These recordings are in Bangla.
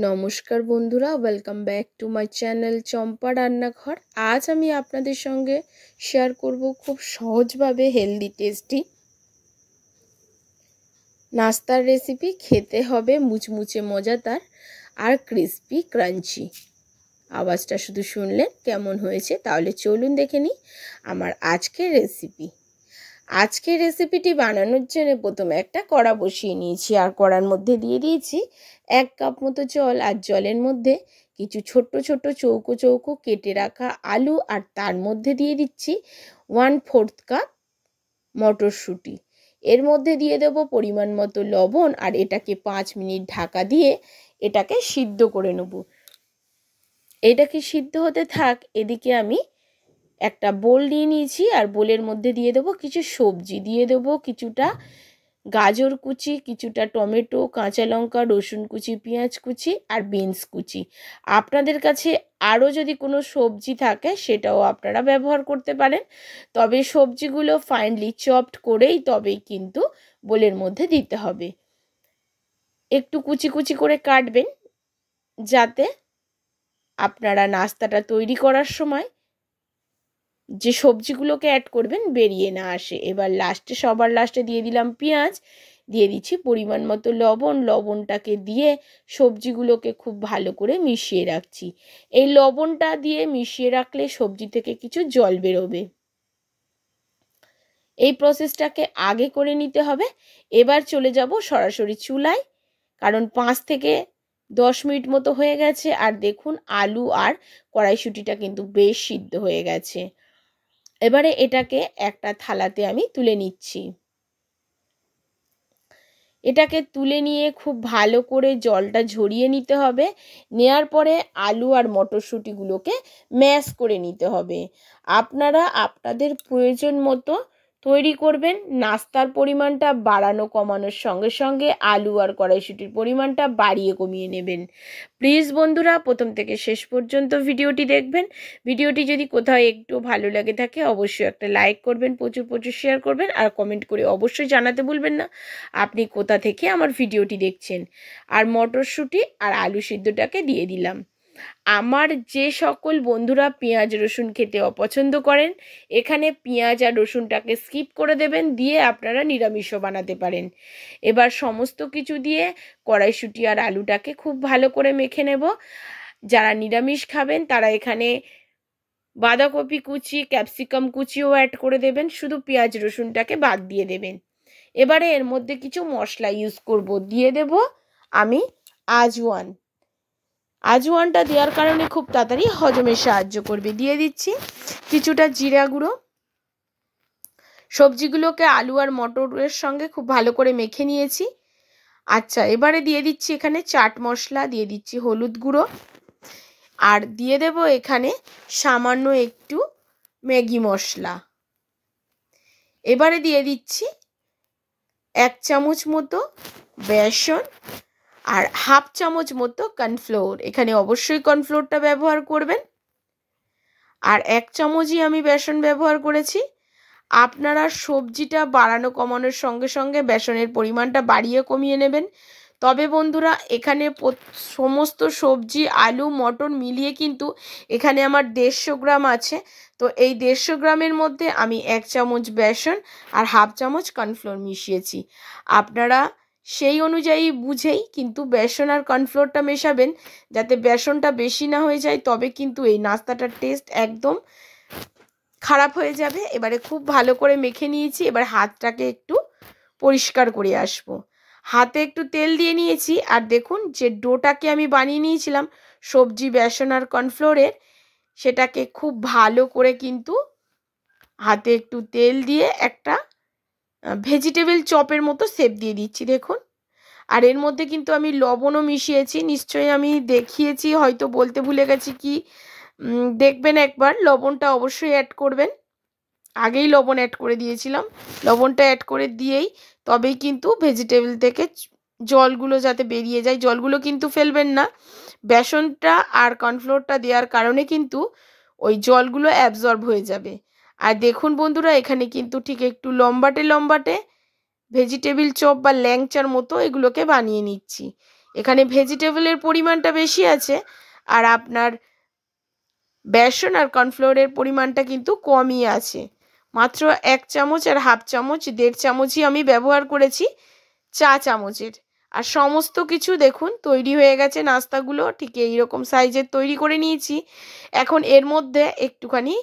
নমস্কার বন্ধুরা, welcome back to my channel Champa Rannaghar. আজ আমি আপনাদের সঙ্গে শেয়ার করব খুব সহজভাবে হেলদি টেস্টি নাস্তার রেসিপি। খেতে হবে মুচমুচে মজাদার আর ক্রিস্পি ক্রাঞ্চি। আওয়াজটা শুধু শুনলেন কেমন হয়েছে? তাহলে চলুন দেখে নিই আমার আজকের রেসিপি। আজকের রেসিপিটি বানানোর জন্য প্রথমে একটা কড়া বসিয়ে নিয়েছি, আর কড়ার মধ্যে দিয়ে দিয়েছি 1 কাপ মতো জল। আর জলের মধ্যে কিছু ছোট্ট ছোট্ট চৌকো চৌকো কেটে রাখা আলু, আর তার মধ্যে দিয়ে দিচ্ছি 1/4 কাপ মটরশুঁটি। এর মধ্যে দিয়ে দেব পরিমাণ মতো লবণ, আর এটাকে 5 মিনিট ঢাকা দিয়ে এটাকে সিদ্ধ করে নেব। এটাকে সিদ্ধ হতে থাক, এদিকে আমি একটা বোল নিয়ে নিয়েছি, আর বোলের মধ্যে দিয়ে দেবো কিছু সবজি। দিয়ে দেবো কিছুটা গাজর কুচি, কিছুটা টমেটো, কাঁচা লঙ্কা, রসুন কুচি, পেঁয়াজ কুচি আর বিনস কুচি। আপনাদের কাছে আরও যদি কোনো সবজি থাকে সেটাও আপনারা ব্যবহার করতে পারেন, তবে সবজিগুলো ফাইনলি চপড করেই তবেই কিন্তু বোলের মধ্যে দিতে হবে। একটু কুচি কুচি করে কাটবেন, যাতে আপনারা নাস্তাটা তৈরি করার সময় যে সবজিগুলোকে অ্যাড করবেন বেরিয়ে না আসে। এবার সবার লাস্টে দিয়ে দিলাম পেঁয়াজ, দিয়ে দিচ্ছি পরিমাণ মতো লবণ। লবণটাকে দিয়ে সবজিগুলোকে খুব ভালো করে মিশিয়ে রাখছি। এই লবণটা দিয়ে মিশিয়ে রাখলে সবজি থেকে কিছু জল বেরোবে। এই প্রসেসটাকে আগে করে নিতে হবে। এবার চলে যাব সরাসরি চুলায়, কারণ 5 থেকে 10 মিনিট মতো হয়ে গেছে। আর দেখুন আলু আর কড়াইশুঁটিটা কিন্তু বেশ সিদ্ধ হয়ে গেছে। এবারে এটাকে একটা থালাতে আমি তুলে নিচ্ছি। এটাকে তুলে নিয়ে খুব ভালো করে জলটা ঝরিয়ে নিতে হবে। নেয়ার পরে আলু আর মটরশুঁটিগুলোকে ম্যাশ করে নিতে হবে। আপনারা আপনাদের প্রয়োজন মতো তৈরি করবেন। নাস্তার পরিমাণটা বাড়ানো কমানোর সঙ্গে সঙ্গে আলু আর কড়াইশুঁটির পরিমাণটা বাড়িয়ে কমিয়ে নেবেন। প্লিজ বন্ধুরা প্রথম থেকে শেষ পর্যন্ত ভিডিওটি দেখবেন। ভিডিওটি যদি কোথাও একটু ভালো লাগে থাকে অবশ্যই একটা লাইক করবেন, প্রচুর প্রচুর শেয়ার করবেন, আর কমেন্ট করে অবশ্যই জানাতে ভুলবেন না আপনি কোথা থেকে আমার ভিডিওটি দেখছেন। আর মটরশুঁটি আর আলু সিদ্ধটাকে দিয়ে দিলাম। আমার যে সকল বন্ধুরা পেঁয়াজ রসুন খেতে অপছন্দ করেন, এখানে পেঁয়াজ আর রসুনটাকে স্কিপ করে দেবেন, দিয়ে আপনারা নিরামিষও বানাতে পারেন। এবার সমস্ত কিছু দিয়ে কড়াইশুঁটি আর আলুটাকে খুব ভালো করে মেখে নেব। যারা নিরামিষ খাবেন তারা এখানে বাঁধাকপি কুচি, ক্যাপসিকাম কুচিও অ্যাড করে দেবেন, শুধু পেঁয়াজ রসুনটাকে বাদ দিয়ে দেবেন। এবারে এর মধ্যে কিছু মশলা ইউজ করব। দিয়ে দেব আমি আজওয়ান। আজওয়ানটা দেওয়ার কারণে খুব তাড়াতাড়ি হজমে সাহায্য করবে। দিয়ে দিচ্ছি কিছুটা জিরা গুঁড়ো। সবজিগুলোকে আলু আর মটরের সঙ্গে খুব ভালো করে মেখে নিয়েছি। আচ্ছা, এবারে দিয়ে দিচ্ছি এখানে চাট মশলা, দিয়ে দিচ্ছি হলুদ গুঁড়ো, আর দিয়ে দেব এখানে সামান্য একটু ম্যাগি মশলা। এবারে দিয়ে দিচ্ছি 1 চামচ মতো বেসন আর 1/2 চামচ মতো কর্নফ্লোর। এখানে অবশ্যই কর্নফ্লোরটা ব্যবহার করবেন। আর 1 চামচই আমি বেসন ব্যবহার করেছি। আপনারা সবজিটা বাড়ানো কমানোর সঙ্গে সঙ্গে বেসনের পরিমাণটা বাড়িয়ে কমিয়ে নেবেন। তবে বন্ধুরা এখানে সমস্ত সবজি আলু মটর মিলিয়ে কিন্তু এখানে আমার 150 গ্রাম আছে। তো এই 150 গ্রামের মধ্যে আমি 1 চামচ বেসন আর 1/2 চামচ কর্নফ্লোর মিশিয়েছি। আপনারা সেই অনুযায়ী বুঝেই কিন্তু বেসন আর কর্নফ্লোরটা মেশাবেন, যাতে বেসনটা বেশি না হয়ে যায়, তবে কিন্তু এই নাস্তাটার টেস্ট একদম খারাপ হয়ে যাবে। এবারে খুব ভালো করে মেখে নিয়েছি। এবার হাতটাকে একটু পরিষ্কার করে আসবো। হাতে একটু তেল দিয়ে নিয়েছি, আর দেখুন যে ডোটাকে আমি বানিয়ে নিয়েছিলাম সবজি বেসন আর কর্নফ্লোরের, সেটাকে খুব ভালো করে কিন্তু হাতে একটু তেল দিয়ে একটা ভেজিটেবল চপের মতো শেপ দিয়ে দিচ্ছি দেখুন। আর এর মধ্যে কিন্তু আমি লবণও মিশিয়েছি, নিশ্চয়ই আমি দেখিয়েছি, হয়তো বলতে ভুলে গেছি কি, দেখবেন একবার, লবণটা অবশ্যই অ্যাড করবেন। আগেই লবণ অ্যাড করে দিয়েছিলাম। লবণটা অ্যাড করে দিয়েই তবেই কিন্তু ভেজিটেবল থেকে জলগুলো যাতে বেরিয়ে যায়, জলগুলো কিন্তু ফেলবেন না। বেসনটা আর কর্নফ্লোরটা দেওয়ার কারণে কিন্তু ওই জলগুলো অ্যাবজর্ব হয়ে যাবে। আর দেখুন বন্ধুরা এখানে কিন্তু ঠিক একটু লম্বাটে লম্বাটে ভেজিটেবল চপ বা ল্যাংচার মতো এগুলোকে বানিয়ে নিচ্ছি। এখানে ভেজিটেবলের পরিমাণটা বেশি আছে, আর আপনার বেসন আর কর্নফ্লোরের পরিমাণটা কিন্তু কমই আছে। মাত্র 1 চামচ আর হাফ চামচ, 1.5 চামচই আমি ব্যবহার করেছি চা চামচের। আর সমস্ত কিছু দেখুন তৈরি হয়ে গেছে, নাস্তাগুলো ঠিক এইরকম সাইজের তৈরি করে নিয়েছি। এখন এর মধ্যে একটুখানি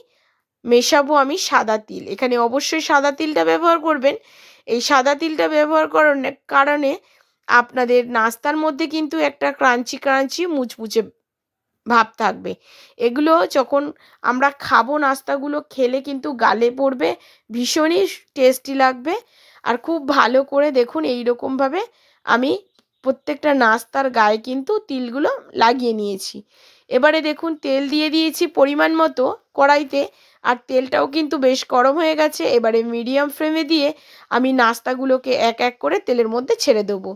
মেশাবো আমি সাদা তিল। এখানে অবশ্যই সাদা তিলটা ব্যবহার করবেন। এই সাদা তিলটা ব্যবহার করার কারণে আপনাদের নাস্তার মধ্যে কিন্তু একটা ক্রাঞ্চি ক্রাঞ্চি মুচমুচে ভাব থাকবে। এগুলো যখন আমরা খাবো, নাস্তাগুলো খেলে কিন্তু গালে পড়বে, ভীষণই টেস্টি লাগবে। আর খুব ভালো করে দেখুন এইরকমভাবে আমি প্রত্যেকটা নাস্তার গায়ে কিন্তু তিলগুলো লাগিয়ে নিয়েছি। এবারে দেখুন তেল দিয়ে দিয়েছি পরিমাণ মতো কড়াইতে, আর তেলটাও কিন্তু বেশ গরম হয়ে গেছে। এবারে মিডিয়াম ফ্লেমে দিয়ে আমি নাস্তাগুলোকে এক এক করে তেলের মধ্যে ছেড়ে দেবো।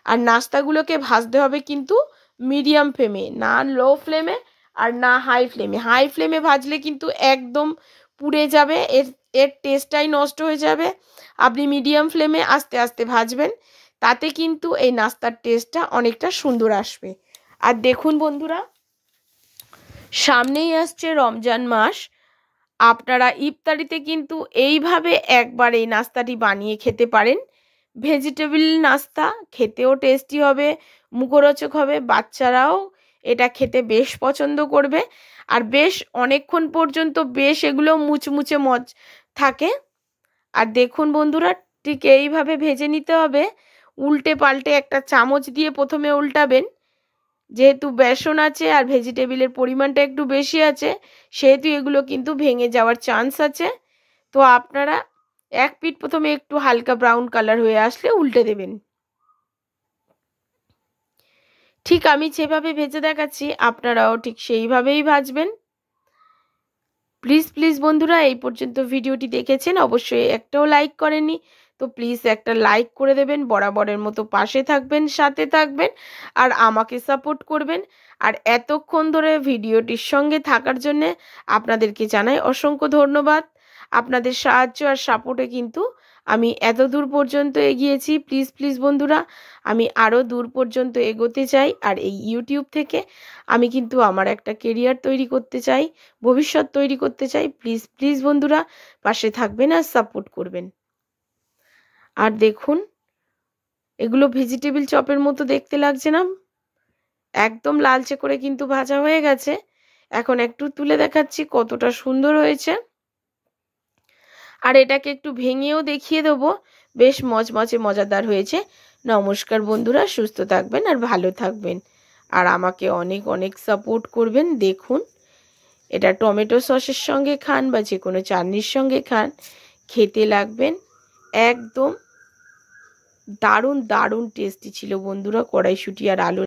আর নাস্তাগুলোকে ভাজতে হবে কিন্তু মিডিয়াম ফ্লেমে, না লো ফ্লেমে আর না হাই ফ্লেমে। হাই ফ্লেমে ভাজলে কিন্তু একদম পুড়ে যাবে, এর টেস্টটাই নষ্ট হয়ে যাবে। আপনি মিডিয়াম ফ্লেমে আস্তে আস্তে ভাজবেন, তাতে কিন্তু এই নাস্তার টেস্টটা অনেকটা সুন্দর আসবে। আর দেখুন বন্ধুরা, সামনেই আসছে রমজান মাস। আপনারা ইফতারিতে কিন্তু এইভাবে একবার এই নাস্তাটি বানিয়ে খেতে পারেন। ভেজিটেবল নাস্তা, খেতেও টেস্টি হবে, মুখরোচক হবে, বাচ্চারাও এটা খেতে বেশ পছন্দ করবে। আর বেশ অনেকক্ষণ পর্যন্ত বেশ এগুলো মুচমুচে থাকে। আর দেখুন বন্ধুরা, ঠিক এইভাবে ভেজে নিতে হবে। উল্টে পাল্টে একটা চামচ দিয়ে প্রথমে উল্টাবেন। যেহেতু বেসন আছে আর ভেজিটেবলের পরিমাণটা একটু বেশি আছে, সেহেতু এগুলো কিন্তু ভেঙে যাওয়ার চান্স আছে। তো আপনারা এক পিঠ প্রথমে একটু হালকা ব্রাউন কালার হয়ে আসলে উল্টে দেবেন। ঠিক আমি যেভাবে ভেজে দেখাচ্ছি আপনারাও ঠিক সেইভাবেই ভাজবেন। প্লিজ প্লিজ বন্ধুরা, এই পর্যন্ত ভিডিওটি দেখেছেন, অবশ্যই একটাও লাইক করেননি তো প্লিজ একটা লাইক করে দেবেন। বরাবরের মতো পাশে থাকবেন, সাথে থাকবেন আর আমাকে সাপোর্ট করবেন। আর এতক্ষণ ধরে ভিডিওটির সঙ্গে থাকার জন্য আপনাদেরকে জানাই অসংখ্য ধন্যবাদ। আপনাদের সাহায্য আর সাপোর্টে কিন্তু আমি এত দূর পর্যন্ত এগিয়েছি। প্লিজ প্লিজ বন্ধুরা, আমি আরও দূর পর্যন্ত এগোতে চাই। আর এই ইউটিউব থেকে আমি কিন্তু আমার একটা কেরিয়ার তৈরি করতে চাই, ভবিষ্যৎ তৈরি করতে চাই। প্লিজ প্লিজ বন্ধুরা পাশে থাকবেন আর সাপোর্ট করবেন। আর দেখুন এগুলো ভেজিটেবল চপের মতো দেখতে লাগছে না? একদম লালচে করে কিন্তু ভাজা হয়ে গেছে। এখন একটু তুলে দেখাচ্ছি কতটা সুন্দর হয়েছে। আর এটাকে একটু ভেঙেও দেখিয়ে দেবো, বেশ মচমচে মজাদার হয়েছে। নমস্কার বন্ধুরা, সুস্থ থাকবেন আর ভালো থাকবেন আর আমাকে অনেক অনেক সাপোর্ট করবেন। দেখুন এটা টমেটো সসের সঙ্গে খান বা যে কোনো চাটনির সঙ্গে খান, খেতে লাগবেন একদম দারুণ দারুণ টেস্টি ছিল বন্ধুরা। কড়াইশুঁটি আর আলু